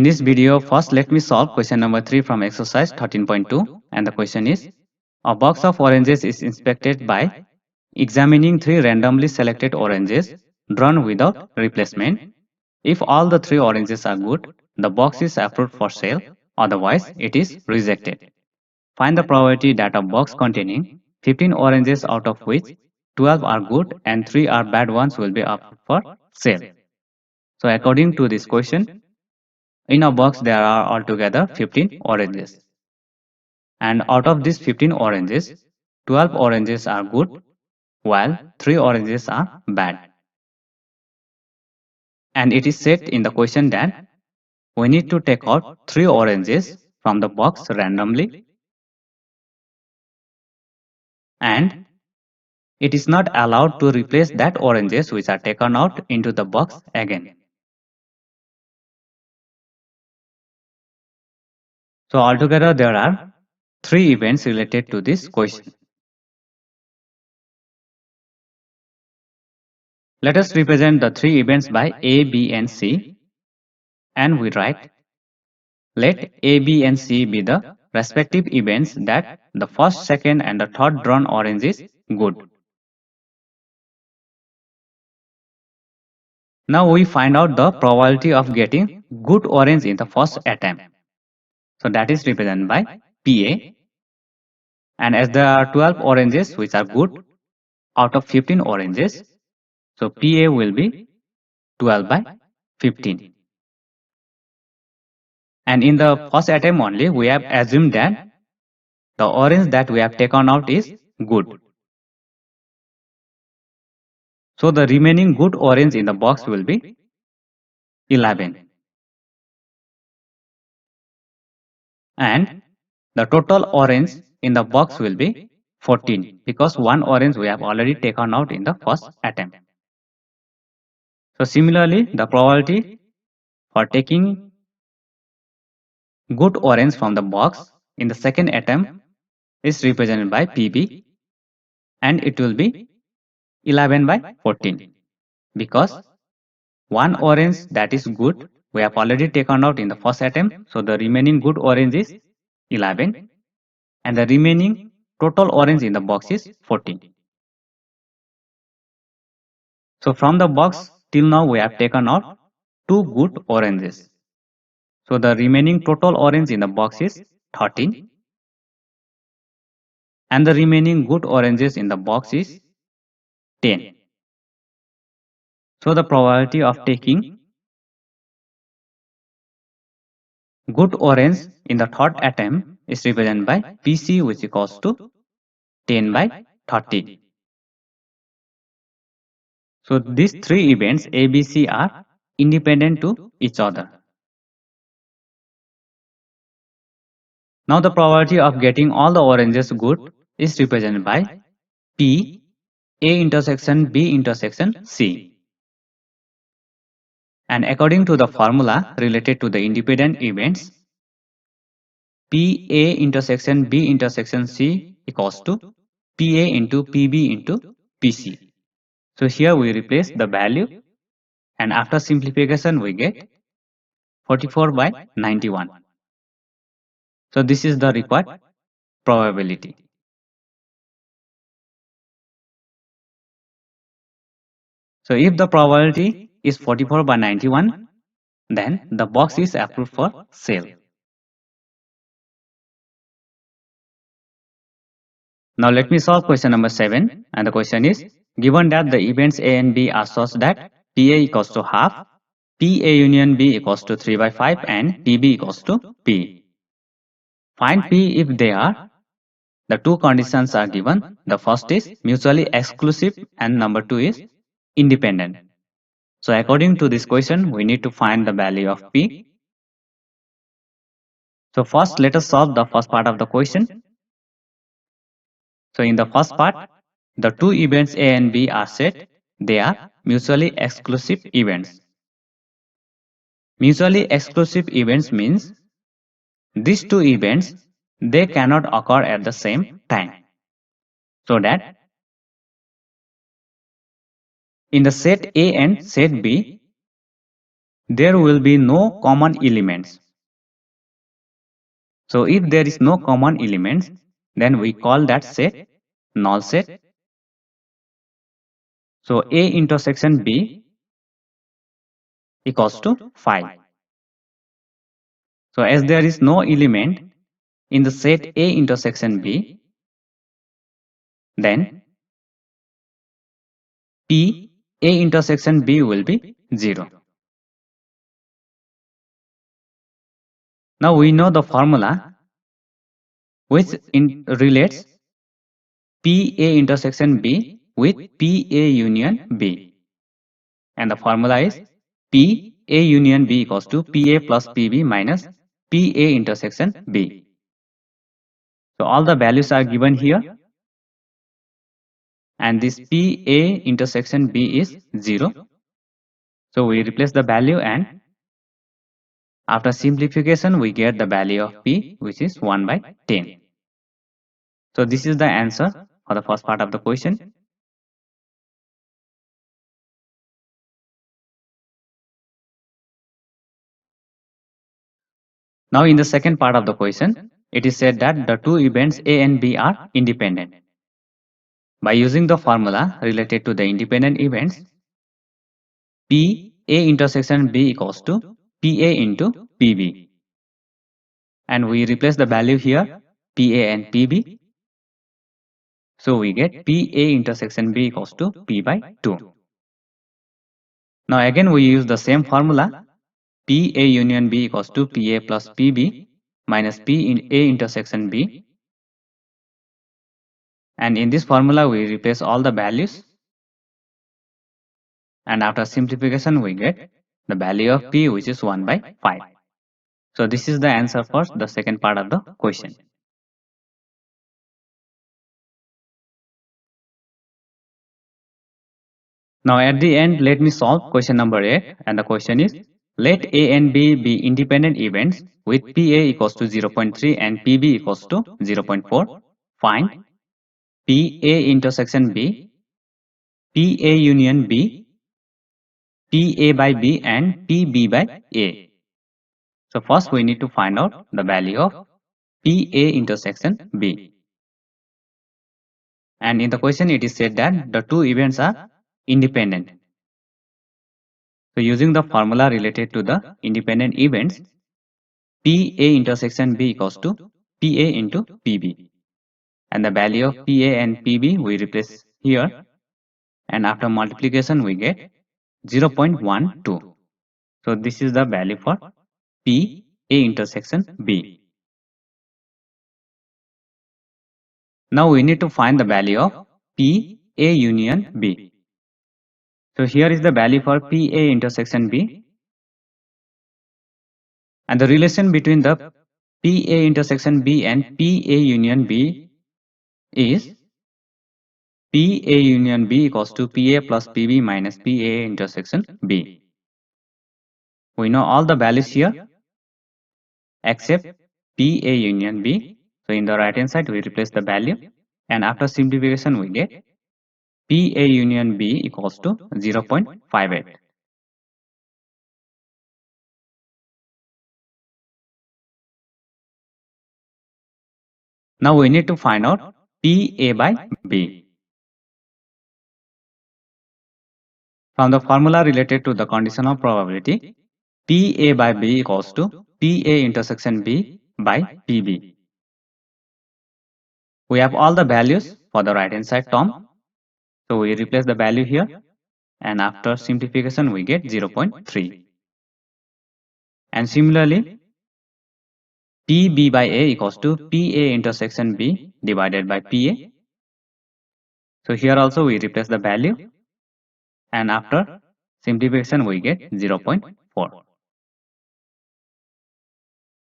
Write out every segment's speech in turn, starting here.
In this video, first let me solve question number 3 from exercise 13.2, and the question is, a box of oranges is inspected by examining 3 randomly selected oranges drawn without replacement. If all the 3 oranges are good, the box is approved for sale, otherwise it is rejected. Find the probability that a box containing 15 oranges out of which 12 are good and 3 are bad ones will be approved for sale. So according to this question, in a box there are altogether 15 oranges. And out of these 15 oranges, 12 oranges are good while 3 oranges are bad. And it is said in the question that we need to take out 3 oranges from the box randomly, and it is not allowed to replace that oranges which are taken out into the box again. So altogether there are 3 events related to this question. Let us represent the 3 events by A, B and C, and we write, let A, B and C be the respective events that the first, second and the third drawn orange is good. Now we find out the probability of getting good orange in the first attempt. So that is represented by PA, and as there are 12 oranges which are good out of 15 oranges, so PA will be 12 by 15. And in the first attempt only, we have assumed that the orange that we have taken out is good. So the remaining good orange in the box will be 11. And the total orange in the box will be 14, because one orange we have already taken out in the first attempt. So similarly, the probability for taking good orange from the box in the second attempt is represented by PB, and it will be 11 by 14, because one orange that is good we have already taken out in the first attempt, so the remaining good orange is 11 and the remaining total orange in the box is 14. So from the box till now we have taken out 2 good oranges. So the remaining total orange in the box is 13 and the remaining good oranges in the box is 10. So the probability of taking good orange in the third attempt is represented by PC, which equals to 10 by 30. So these 3 events A, B, C are independent to each other. Now the probability of getting all the oranges good is represented by P, A intersection B intersection C. And according to the formula related to the independent events, PA intersection B intersection C equals to PA into PB into PC. So here we replace the value, and after simplification we get 44 by 91. So this is the required probability. So if the probability is 44 by 91, then the box is approved for sale. Now let me solve question number 7, and the question is, given that the events A and B are such that PA equals to half, PA union B equals to 3 by 5 and PB equals to P. Find P if they are. The two conditions are given. The first is mutually exclusive and number 2 is independent. So according to this question, we need to find the value of P. So first let us solve the first part of the question. So in the first part, the two events A and B are said they are mutually exclusive events. Mutually exclusive events means these two events, they cannot occur at the same time. So that in the set A and set B, there will be no common elements. So if there is no common elements, then we call that set null set. So A intersection B equals to 5. So as there is no element in the set A intersection B, then P A intersection B will be 0. Now we know the formula which relates P A intersection B with P A union B, and the formula is P A union B equals to P A plus P B minus P A intersection B. So all the values are given here, and this P A intersection B is 0. So we replace the value, and after simplification we get the value of P, which is 1 by 10. So this is the answer for the first part of the question. Now in the second part of the question, it is said that the two events A and B are independent. By using the formula related to the independent events, P A intersection B equals to P A into P B. And we replace the value here, P A and P B. So we get P A intersection B equals to P by 2. Now again we use the same formula, P A union B equals to P A plus P B minus P in A intersection B. And in this formula we replace all the values, and after simplification we get the value of P, which is 1 by 5. So this is the answer for the second part of the question. Now at the end, let me solve question number 8, and the question is, let A and B be independent events with PA equals to 0.3 and PB equals to 0.4. Find PA intersection B, PA union B, PA by B and PB by A. So first we need to find out the value of PA intersection B. And in the question it is said that the two events are independent. So using the formula related to the independent events, PA intersection B equals to PA into PB. And the value of PA and PB we replace here, and after multiplication we get 0.12. So this is the value for PA intersection B. Now we need to find the value of PA union B. So here is the value for PA intersection B, and the relation between the PA intersection B and PA union B is PA union B equals to PA plus PB minus PA intersection B. We know all the values here except PA union B. So in the right hand side we replace the value, and after simplification we get PA union B equals to 0.58. Now we need to find out PA by B. From the formula related to the conditional probability, PA by B equals to PA intersection B by PB. We have all the values for the right hand side term. So we replace the value here, and after simplification we get 0.3. And similarly, PB by A equals to PA intersection B divided by PA. So here also we replace the value, and after simplification we get 0.4.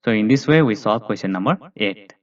So in this way we solve question number 8.